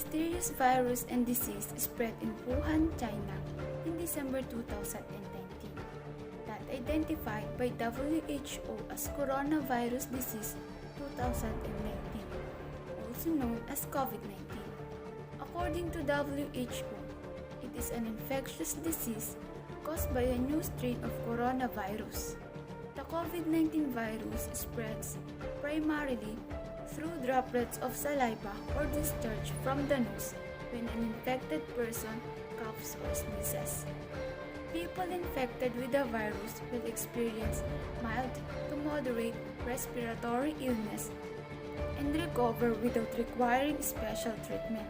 mysterious virus and disease spread in Wuhan, China in December 2019, that identified by WHO as coronavirus disease 2019, also known as COVID-19. According to WHO, it is an infectious disease caused by a new strain of coronavirus. The COVID-19 virus spreads primarily through droplets of saliva or discharge from the nose when an infected person coughs or sneezes. People infected with the virus will experience mild to moderate respiratory illness and recover without requiring special treatment.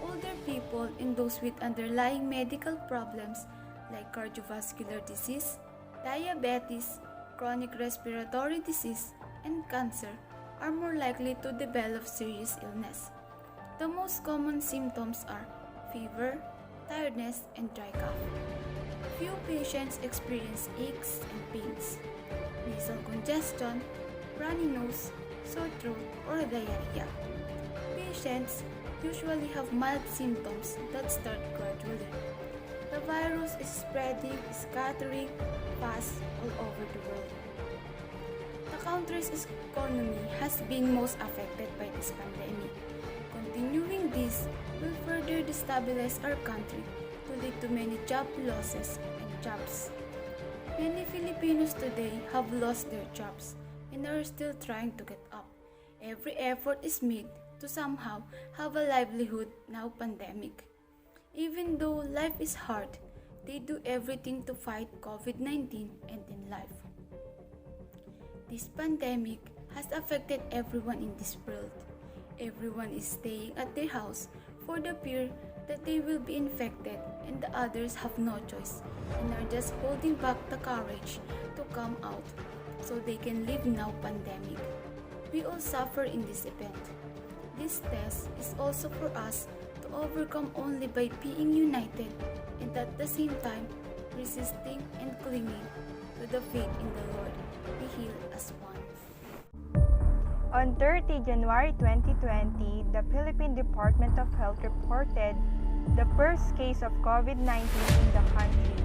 Older people and those with underlying medical problems like cardiovascular disease, diabetes, chronic respiratory disease, and cancer are more likely to develop serious illness. The most common symptoms are fever, tiredness, and dry cough. Few patients experience aches and pains, nasal congestion, runny nose, sore throat, or diarrhea. Patients usually have mild symptoms that start gradually. The virus is spreading, scattering fast all over the world. The country's economy has been most affected by this pandemic. Continuing this will further destabilize our country to lead to many job losses and jobs. Many Filipinos today have lost their jobs and are still trying to get up. Every effort is made to somehow have a livelihood now pandemic. Even though life is hard, they do everything to fight COVID-19 and in life. This pandemic has affected everyone in this world. Everyone is staying at their house for the fear that they will be infected, and the others have no choice and are just holding back the courage to come out so they can live now pandemic. We all suffer in this event. This test is also for us to overcome only by being united and at the same time resisting and clinging to the faith in the Lord. We heal as one. On 30 January 2020, the Philippine Department of Health reported the first case of COVID-19 in the country,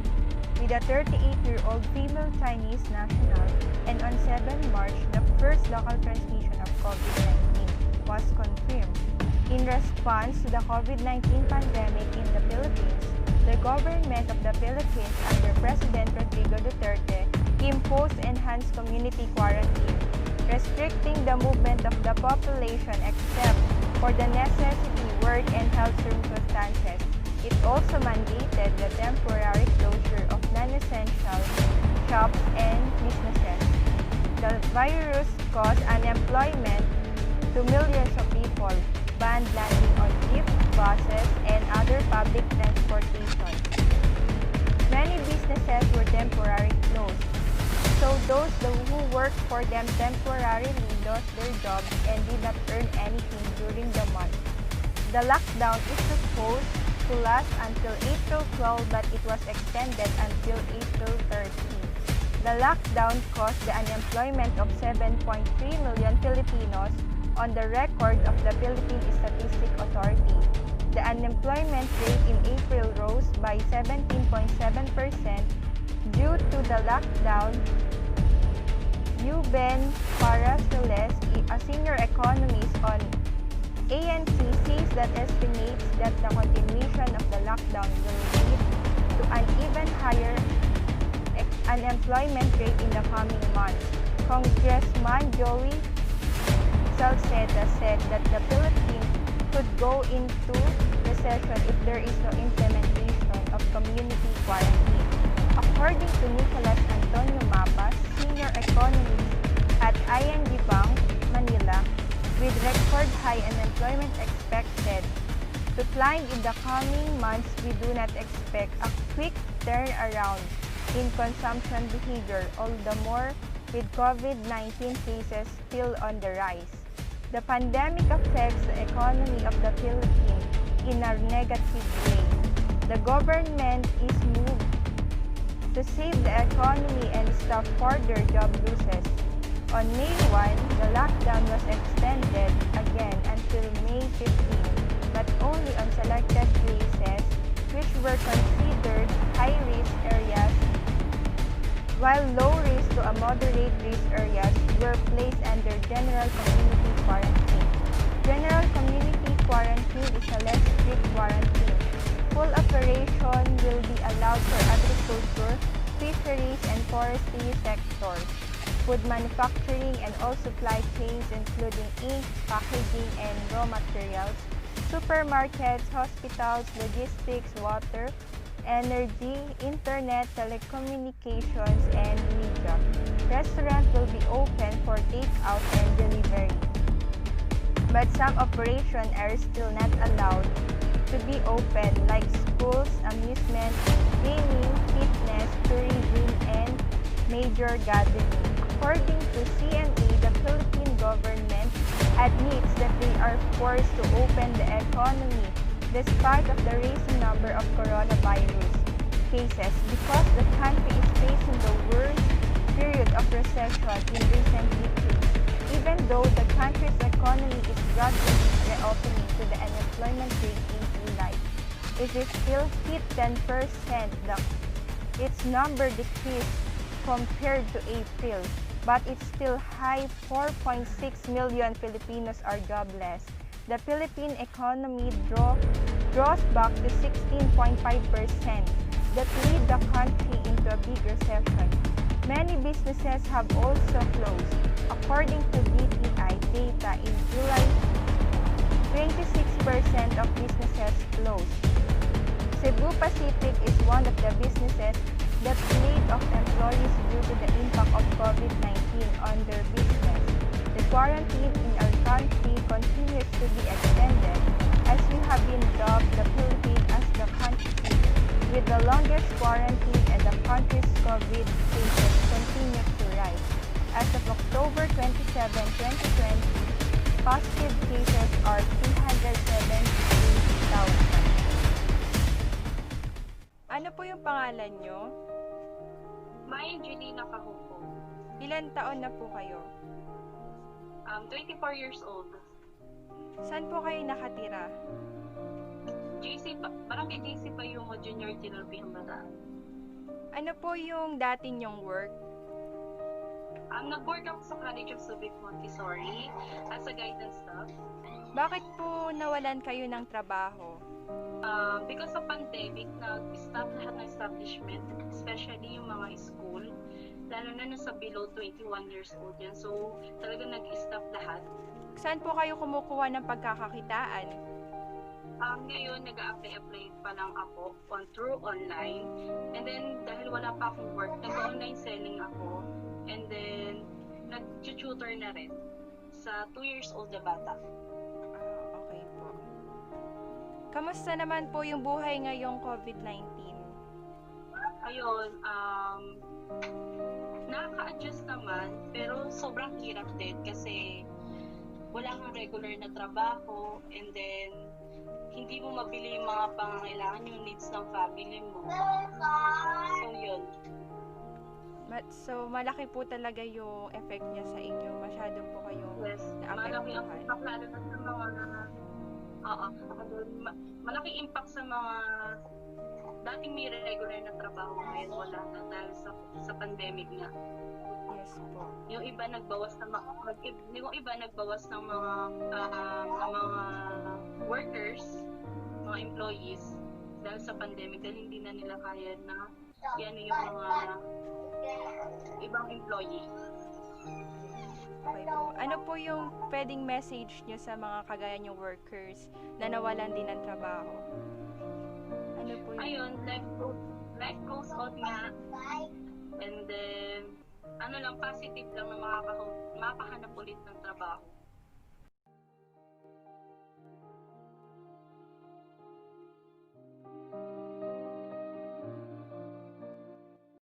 with a 38-year-old female Chinese national, and on 7 March, the first local transmission of COVID-19 was confirmed. In response to the COVID-19 pandemic in the Philippines, the government of the Philippines under President Rodrigo Duterte imposed enhanced community quarantine, restricting the movement of the population except for the necessity, work, and health circumstances. It also mandated the temporary closure of non-essential shops and businesses. The virus caused unemployment to millions of people, banned landing on jeeps, buses, and other public transportation. Many businesses were temporarily closed, so those who worked for them temporarily lost their jobs and did not earn anything during the month. The lockdown is supposed to last until April 12, but it was extended until April 13. The lockdown caused the unemployment of 7.3 million Filipinos on the record of the Philippine Statistics Authority. The unemployment rate in April rose by 17.7% due to the lockdown. Euben Parasoles, a senior economist on ANC, says that estimates that the continuation of the lockdown will lead to an even higher unemployment rate in the coming months. Congressman Joey Salceda said that the Philippines could go into recession if there is no implementation of community quarantine. According to Nicolas Antonio Mapas, senior economist at ING Bank, Manila, with record high unemployment expected to climb in the coming months, we do not expect a quick turnaround in consumption behavior, all the more with COVID-19 cases still on the rise. The pandemic affects the economy of the Philippines in a negative way. The government is moved to save the economy and stop further job losses. On May 1, the lockdown was extended again until May 15. but only on selected places which were considered high-risk areas, while low-risk to a moderate-risk areas were placed under general community quarantine. General community quarantine is a less strict quarantine. Full operation will be allowed for agriculture, fisheries, and forestry sectors, food manufacturing, and all supply chains including ink, packaging, and raw materials, supermarkets, hospitals, logistics, water, energy, internet, telecommunications, and media. Restaurants will be open for takeout and delivery, but some operations are still not allowed to be open, like schools, amusement, gaming, fitness, tourism, and major gathering. According to CNA, the Philippine government admits that they are forced to open the economy despite of the rising number of coronavirus cases because the country is facing the worst period of recession in recent decades. Even though the country's economy is gradually reopening to the unemployment rate in July, it is still hit 10%. Its number decreased compared to April, but it's still high. 4.6 million Filipinos are jobless. The Philippine economy draws back to 16.5% that lead the country into a big recession. Many businesses have also closed. According to DTI data in July, 26% of businesses closed. Cebu Pacific is one of the businesses that laid off employees due to the impact of COVID-19 on their business. The quarantine in our country continues to be extended as we have been dubbed the Philippines as the country with the longest quarantine, and the country's COVID cases continue to rise. As of October 27, 2020, positive cases are 278,000. Ano po yung pangalan nyo? May Angelina Kahupo. Ilan taon na po kayo? 24 years old. Saan po kayo nakatira? Barangay JC pa yung Junior General Pihambataan. Ano po yung dati nyong work? Nag-work ako sa College of Subic Montessori as a guidance staff. Bakit po nawalan kayo ng trabaho? Because of pandemic, nag-stop lahat ng establishment, especially yung mga school, lalo na nasa below 21 years old yan. So, talaga nag-stop lahat. Saan po kayo kumukuha ng pagkakakitaan? Ngayon, nag-a-apply pa lang ako through online. And then, dahil wala pa akong work, nag-online selling ako. And then, nag-tutor na rin sa 2 years old na bata. Okay po. Kamusta naman po yung buhay ngayong COVID-19? Ayun, nakaka-adjust naman, pero sobrang hirap din kasi wala kang regular na trabaho, and then hindi mo mabili yung mga pangangailangan, yung needs ng family mo. So, yun. So, malaki po talaga yung effect niya sa inyo. Masyado po kayong malaki ang impact lalo na sa mga malaking impact sa mga dating may regular na trabaho, ngayon wala na dahil sa pandemic nga. Yes po. Yung iba nagbawas ng mga workers, mga employees dahil sa pandemic, dahil hindi na nila kaya na yan yung mga ibang employee. Okay po. Ano po yung pwedeng message nyo sa mga kagaya nyong workers na nawalan din ng trabaho? Ano po yung... Ayun, life goes on nga. And then, positive lang na makahanap ulit ng trabaho.